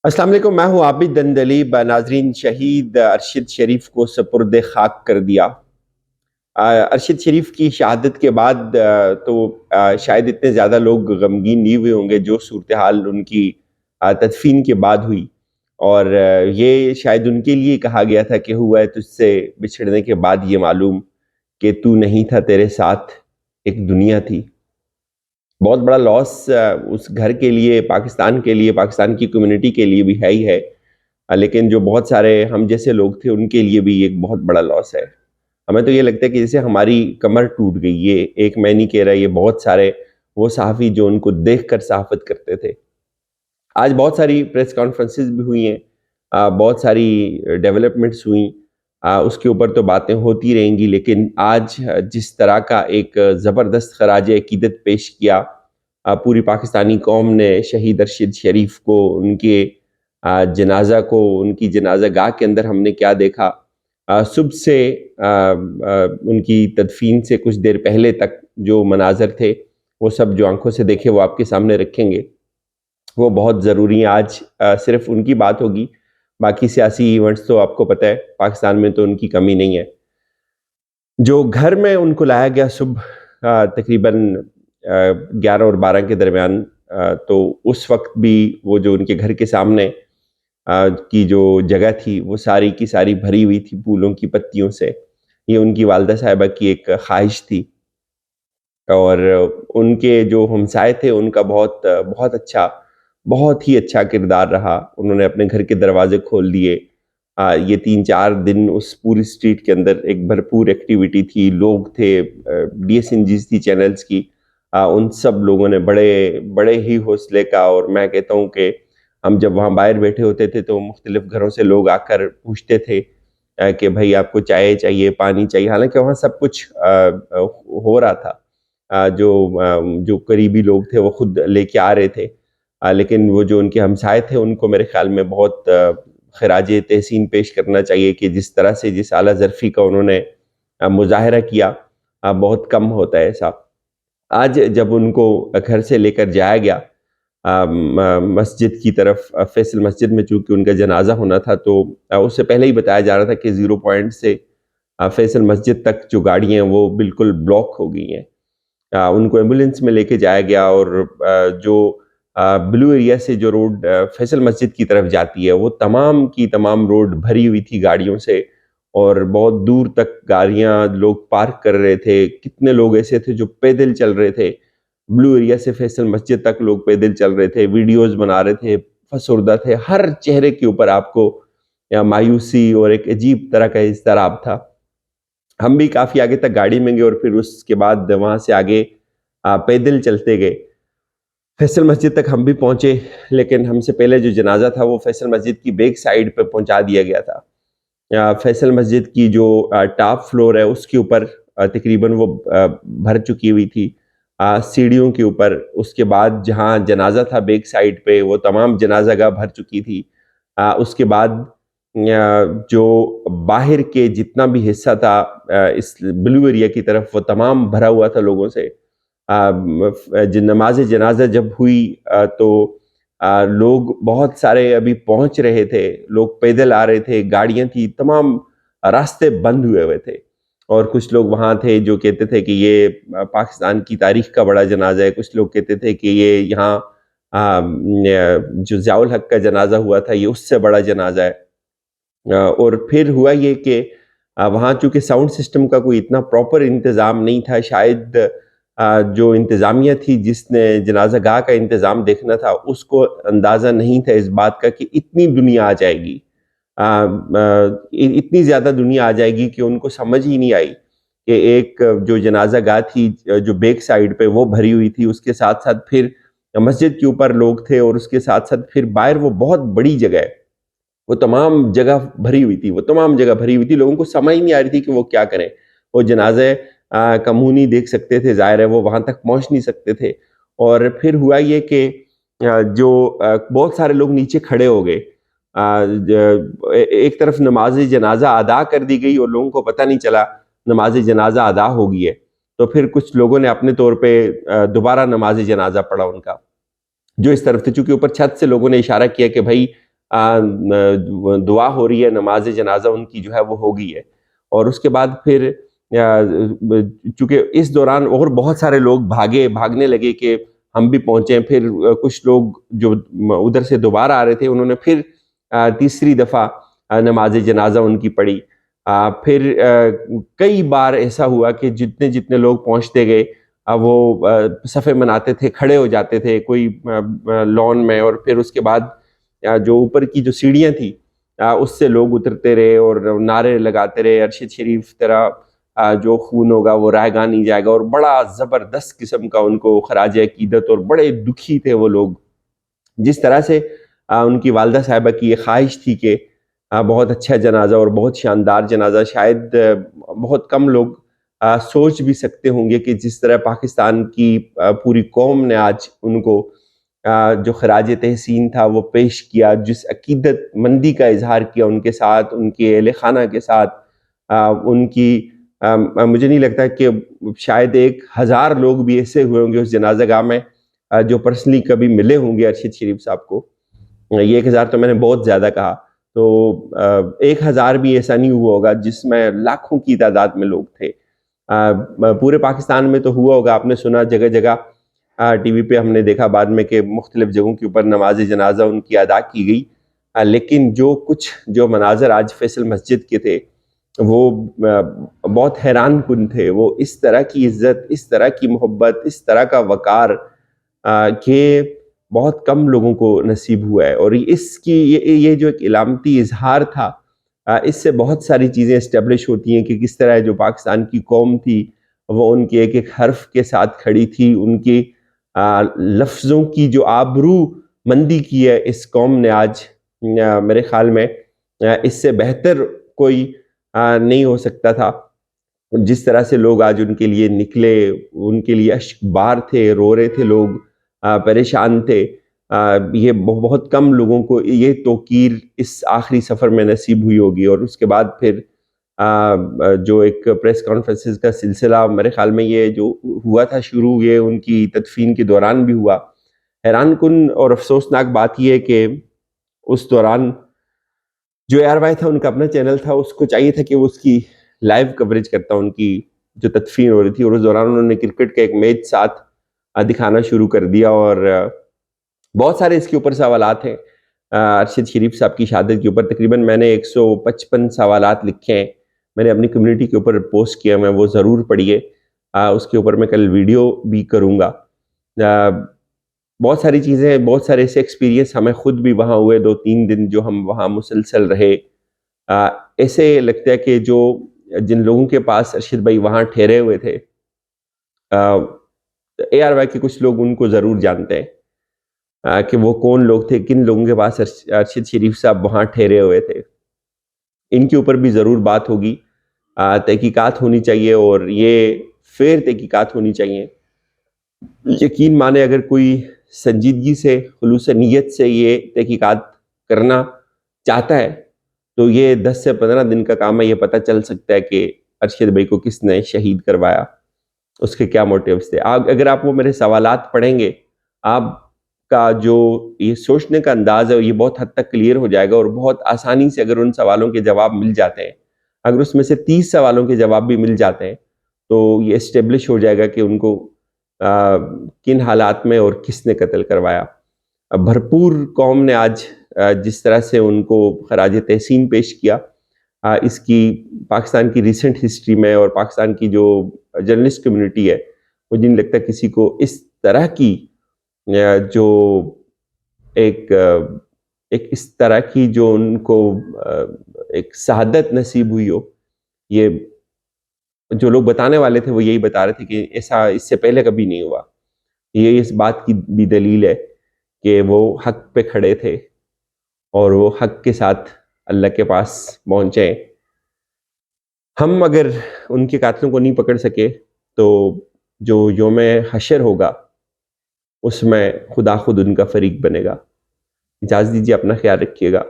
السلام علیکم، میں ہوں عابد دندلیب۔ ناظرین، شہید ارشد شریف کو سپرد خاک کر دیا۔ ارشد شریف کی شہادت کے بعد تو شاید اتنے زیادہ لوگ غمگین نہیں ہوئے ہوں گے جو صورتحال ان کی تدفین کے بعد ہوئی، اور یہ شاید ان کے لیے کہا گیا تھا کہ ہوا ہے تجھ سے بچھڑنے کے بعد یہ معلوم کہ تو نہیں تھا، تیرے ساتھ ایک دنیا تھی۔ بہت بڑا لاس اس گھر کے لیے، پاکستان کے لیے، پاکستان کی کمیونٹی کے لیے بھی ہے ہی ہے، لیکن جو بہت سارے ہم جیسے لوگ تھے ان کے لیے بھی ایک بہت بڑا لاس ہے۔ ہمیں تو یہ لگتا ہے کہ جیسے ہماری کمر ٹوٹ گئی۔ یہ ایک میں نہیں کہہ رہا، یہ بہت سارے وہ صحافی جو ان کو دیکھ کر صحافت کرتے تھے۔ آج بہت ساری پریس کانفرنسز بھی ہوئی ہیں، بہت ساری ڈیولپمنٹس ہوئیں، اس کے اوپر تو باتیں ہوتی رہیں گی، لیکن آج جس طرح کا ایک زبردست خراج عقیدت پیش کیا پوری پاکستانی قوم نے شہید ارشد شریف کو، ان کے جنازہ کو، ان کی جنازہ گاہ کے اندر ہم نے کیا دیکھا، صبح سے ان کی تدفین سے کچھ دیر پہلے تک جو مناظر تھے وہ سب جو آنکھوں سے دیکھے وہ آپ کے سامنے رکھیں گے، وہ بہت ضروری ہیں۔ آج صرف ان کی بات ہوگی، باقی سیاسی ایونٹس تو آپ کو پتہ ہے پاکستان میں تو ان کی کمی نہیں ہے۔ جو گھر میں ان کو لایا گیا صبح تقریباً 11 اور 12 کے درمیان، تو اس وقت بھی وہ جو ان کے گھر کے سامنے کی جو جگہ تھی وہ ساری کی ساری بھری ہوئی تھی پھولوں کی پتیوں سے۔ یہ ان کی والدہ صاحبہ کی ایک خواہش تھی، اور ان کے جو ہمسائے تھے ان کا بہت ہی اچھا کردار رہا۔ انہوں نے اپنے گھر کے دروازے کھول دیے۔ یہ 3-4 دن اس پوری اسٹریٹ کے اندر ایک بھرپور ایکٹیویٹی تھی، لوگ تھے، ڈی ایس این جیز تھی چینلز کی، ان سب لوگوں نے بڑے ہی حوصلے کا، اور میں کہتا ہوں کہ ہم جب وہاں باہر بیٹھے ہوتے تھے تو مختلف گھروں سے لوگ آ کر پوچھتے تھے کہ بھائی آپ کو چائے چاہیے، پانی چاہیے، حالانکہ وہاں سب کچھ ہو رہا تھا۔ جو قریبی لوگ تھے وہ خود لے کے آ رہے تھے، لیکن وہ جو ان کے ہمسائے تھے ان کو میرے خیال میں بہت خراج تحسین پیش کرنا چاہیے کہ جس طرح سے، جس اعلیٰ ظرفی کا انہوں نے مظاہرہ کیا، بہت کم ہوتا ہے ایسا۔ آج جب ان کو گھر سے لے کر جایا گیا مسجد کی طرف، فیصل مسجد میں چونکہ ان کا جنازہ ہونا تھا، تو اس سے پہلے ہی بتایا جا رہا تھا کہ 0 پوائنٹ سے فیصل مسجد تک جو گاڑیاں ہیں وہ بالکل بلاک ہو گئی ہیں۔ ان کو ایمبولینس میں لے کے جایا گیا، اور جو بلو ایریا سے جو روڈ فیصل مسجد کی طرف جاتی ہے وہ تمام کی تمام روڈ بھری ہوئی تھی گاڑیوں سے، اور بہت دور تک گاڑیاں لوگ پارک کر رہے تھے۔ کتنے لوگ ایسے تھے جو پیدل چل رہے تھے، بلو ایریا سے فیصل مسجد تک لوگ پیدل چل رہے تھے، ویڈیوز بنا رہے تھے، فسردہ تھے، ہر چہرے کے اوپر آپ کو مایوسی اور ایک عجیب طرح کا اضطراب تھا۔ ہم بھی کافی آگے تک گاڑی میں گئے، اور پھر اس کے بعد وہاں سے آگے پیدل چلتے گئے۔ فیصل مسجد تک ہم بھی پہنچے، لیکن ہم سے پہلے جو جنازہ تھا وہ فیصل مسجد کی بیک سائیڈ پہ پہنچا دیا گیا تھا۔ فیصل مسجد کی جو ٹاپ فلور ہے اس کے اوپر تقریباً وہ بھر چکی ہوئی تھی، سیڑھیوں کے اوپر۔ اس کے بعد جہاں جنازہ تھا بیک سائیڈ پہ وہ تمام جنازہ گاہ بھر چکی تھی۔ اس کے بعد جو باہر کے جتنا بھی حصہ تھا اس بلو ایریا کی طرف وہ تمام بھرا ہوا تھا لوگوں سے۔ نماز جنازہ جب ہوئی تو لوگ بہت سارے ابھی پہنچ رہے تھے، لوگ پیدل آ رہے تھے، گاڑیاں تھی، تمام راستے بند ہوئے تھے، اور کچھ لوگ وہاں تھے جو کہتے تھے کہ یہ پاکستان کی تاریخ کا بڑا جنازہ ہے، کچھ لوگ کہتے تھے کہ یہ یہاں جو ضیاء الحق کا جنازہ ہوا تھا یہ اس سے بڑا جنازہ ہے۔ اور پھر ہوا یہ کہ وہاں چونکہ ساؤنڈ سسٹم کا کوئی اتنا پراپر انتظام نہیں تھا، شاید جو انتظامیہ تھی جس نے جنازہ گاہ کا انتظام دیکھنا تھا اس کو اندازہ نہیں تھا اس بات کا کہ اتنی دنیا آ جائے گی، اتنی زیادہ دنیا آ جائے گی کہ ان کو سمجھ ہی نہیں آئی کہ ایک جو جنازہ گاہ تھی جو بیک سائیڈ پہ وہ بھری ہوئی تھی، اس کے ساتھ ساتھ پھر مسجد کے اوپر لوگ تھے، اور اس کے ساتھ ساتھ پھر باہر وہ بہت بڑی جگہ ہے، وہ تمام جگہ بھری ہوئی تھی، لوگوں کو سمجھ نہیں آ رہی تھی کہ وہ کیا کریں۔ وہ جنازے کا منہ نہیں دیکھ سکتے تھے، ظاہر ہے وہ وہاں تک پہنچ نہیں سکتے تھے۔ اور پھر ہوا یہ کہ جو بہت سارے لوگ نیچے کھڑے ہو گئے، ایک طرف نماز جنازہ ادا کر دی گئی اور لوگوں کو پتہ نہیں چلا نماز جنازہ ادا ہو گئی ہے، تو پھر کچھ لوگوں نے اپنے طور پہ دوبارہ نماز جنازہ پڑھا ان کا، جو اس طرف تھے، چونکہ اوپر چھت سے لوگوں نے اشارہ کیا کہ بھائی دعا ہو رہی ہے، نماز جنازہ ان کی جو ہے وہ ہو گئی ہے، اور اس کے بعد پھر چونکہ اس دوران اور بہت سارے لوگ بھاگنے لگے کہ ہم بھی پہنچیں، پھر کچھ لوگ جو ادھر سے دوبارہ آ رہے تھے انہوں نے پھر تیسری دفعہ نماز جنازہ ان کی پڑھی. پھر کئی بار ایسا ہوا کہ جتنے لوگ پہنچتے گئے وہ صفے مناتے تھے، کھڑے ہو جاتے تھے کوئی لان میں، اور پھر اس کے بعد جو اوپر کی جو سیڑھیاں تھی اس سے لوگ اترتے رہے اور نعرے لگاتے رہے، ارشد شریف طرح جو خون ہوگا وہ رائے گاہ نہیں جائے گا، اور بڑا زبردست قسم کا ان کو خراج عقیدت، اور بڑے دکھی تھے وہ لوگ. جس طرح سے ان کی والدہ صاحبہ کی یہ خواہش تھی کہ بہت اچھا جنازہ اور بہت شاندار جنازہ، شاید بہت کم لوگ سوچ بھی سکتے ہوں گے کہ جس طرح پاکستان کی پوری قوم نے آج ان کو جو خراج تحسین تھا وہ پیش کیا، جس عقیدت مندی کا اظہار کیا ان کے ساتھ، ان کے اہل خانہ کے ساتھ، ان کی مجھے نہیں لگتا کہ شاید 1000 لوگ بھی ایسے ہوئے ہوں گے اس جنازہ گاہ میں جو پرسنلی کبھی ملے ہوں گے ارشد شریف صاحب کو. یہ 1000 تو میں نے بہت زیادہ کہا، تو 1000 بھی ایسا نہیں ہوا ہوگا جس میں لاکھوں کی تعداد میں لوگ تھے. پورے پاکستان میں تو ہوا ہوگا، آپ نے سنا جگہ جگہ ٹی وی پہ ہم نے دیکھا بعد میں کہ مختلف جگہوں کے اوپر نماز جنازہ ان کی ادا کی گئی. لیکن جو مناظر آج فیصل مسجد کے تھے وہ بہت حیران کن تھے. وہ اس طرح کی عزت، اس طرح کی محبت، اس طرح کا وقار کہ بہت کم لوگوں کو نصیب ہوا ہے. اور اس کی یہ جو ایک علامتی اظہار تھا، اس سے بہت ساری چیزیں اسٹیبلش ہوتی ہیں کہ کس طرح جو پاکستان کی قوم تھی وہ ان کے ایک ایک حرف کے ساتھ کھڑی تھی. ان کی لفظوں کی جو آبرو مندی کی ہے اس قوم نے آج، میرے خیال میں اس سے بہتر کوئی نہیں ہو سکتا تھا. جس طرح سے لوگ آج ان کے لیے نکلے، ان کے لیے اشک بار تھے، رو رہے تھے لوگ، پریشان تھے. یہ بہت کم لوگوں کو یہ توقیر اس آخری سفر میں نصیب ہوئی ہوگی. اور اس کے بعد پھر جو ایک پریس کانفرنسز کا سلسلہ میرے خیال میں یہ جو ہوا تھا شروع، یہ ان کی تدفین کے دوران بھی ہوا. حیران کن اور افسوسناک بات یہ ہے کہ اس دوران جو اے آر وائی تھا، ان کا اپنا چینل تھا، اس کو چاہیے تھا کہ وہ اس کی لائیو کوریج کرتا ان کی جو تدفین ہو رہی تھی. اور اس دوران انہوں نے کرکٹ کا ایک میچ ساتھ دکھانا شروع کر دیا. اور بہت سارے اس کے اوپر سوالات ہیں ارشد شریف صاحب کی شہادت کے اوپر. تقریباً میں نے 155 سوالات لکھے ہیں، میں نے اپنی کمیونٹی کے اوپر پوسٹ کیا، میں وہ ضرور پڑھیے. اس کے اوپر میں کل ویڈیو بھی کروں گا. بہت ساری چیزیں، بہت سارے ایسے ایکسپیرینس ہمیں خود بھی وہاں ہوئے. 2-3 دن جو ہم وہاں مسلسل رہے، ایسے لگتا ہے کہ جن لوگوں کے پاس ارشد بھائی وہاں ٹھہرے ہوئے تھے، اے آر وائی کے کچھ لوگ ان کو ضرور جانتے ہیں کہ وہ کون لوگ تھے، کن لوگوں کے پاس ارشد شریف صاحب وہاں ٹھہرے ہوئے تھے. ان کے اوپر بھی ضرور بات ہوگی. تحقیقات ہونی چاہیے، اور یہ فیر تحقیقات ہونی چاہیے. یقین مانے اگر کوئی سنجیدگی سے، خلوص نیت سے یہ تحقیقات کرنا چاہتا ہے تو یہ 10 سے 15 دن کا کام ہے. یہ پتہ چل سکتا ہے کہ ارشد بھائی کو کس نے شہید کروایا، اس کے کیا موٹیوز تھے. اگر آپ وہ میرے سوالات پڑھیں گے، آپ کا جو یہ سوچنے کا انداز ہے یہ بہت حد تک کلیئر ہو جائے گا. اور بہت آسانی سے اگر ان سوالوں کے جواب مل جاتے ہیں، اگر اس میں سے 30 سوالوں کے جواب بھی مل جاتے ہیں، تو یہ اسٹیبلش ہو جائے گا کہ ان کو کن حالات میں اور کس نے قتل کروایا. بھرپور قوم نے آج جس طرح سے ان کو خراج تحسین پیش کیا، اس کی پاکستان کی ریسنٹ ہسٹری میں اور پاکستان کی جو جرنلسٹ کمیونٹی ہے، مجھے نہیں لگتا کسی کو اس طرح کی جو ایک اس طرح کی جو ان کو ایک شہادت نصیب ہوئی ہو. یہ جو لوگ بتانے والے تھے وہ یہی بتا رہے تھے کہ ایسا اس سے پہلے کبھی نہیں ہوا. یہ اس بات کی بھی دلیل ہے کہ وہ حق پہ کھڑے تھے اور وہ حق کے ساتھ اللہ کے پاس پہنچے. ہم اگر ان کے قاتلوں کو نہیں پکڑ سکے تو جو یوم حشر ہوگا اس میں خدا خود ان کا فریق بنے گا. اجازت دیجیے، اپنا خیال رکھیے گا.